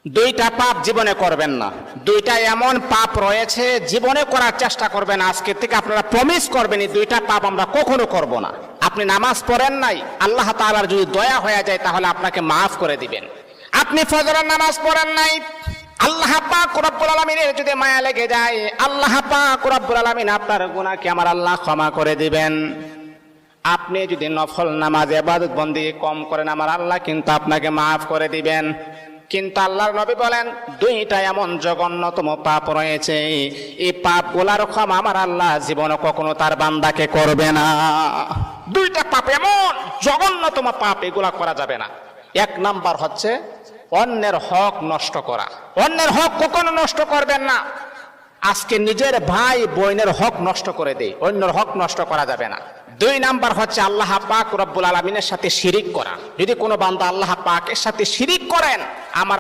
দুইটা পাপ জীবনে করবেন না। দুইটা এমন পাপ রয়েছে জীবনে করার চেষ্টা করবেন, আজকে থেকে আপনারা প্রমিস করবেন এই দুইটা পাপ আমরা কখনো করব না। আপনি নামাজ পড়েন নাই, আল্লাহ তাআলার যদি দয়া হয়ে যায় তাহলে আপনাকে মাফ করে দিবেন। আপনি ফজরের নামাজ পড়েন নাই, আল্লাহ পাক রব্বুল আলামিনের যদি মায়া লেগে যায়, আল্লাহ পাক রব্বুল আলামিন আপনার গুনাহকে আমার আল্লাহ ক্ষমা করে দিবেন। আপনি যদি নফল নামাজ ইবাদত বন্দেগী কম করেন, আমার আল্লাহ কিন্তু আপনাকে মাফ করে দিবেন। কিন্তু আল্লাহর নবী বলেন দুইটা এমন জঘন্যতম পাপ রয়েছে, এই পাপগুলার ক্ষমা আমার আল্লাহ জীবনে কখনো তার বান্দাকে করবে না। দুইটা পাপ এমন জঘন্যতম পাপ, এগুলা করা যাবে না। এক নাম্বার হচ্ছে অন্যের হক নষ্ট করা। অন্যের হক কখনো নষ্ট করবেন না। আজকে নিজের ভাই বোনের হক নষ্ট করে দেয়, অন্যের হক নষ্ট করা যাবে না। দুই নাম্বার হচ্ছে আল্লাহ পাক রব্বুল আলামিনের সাথে শিরিক করা। যদি কোনো বান্দা আল্লাহ পাকের সাথে শিরিক করেন, আমার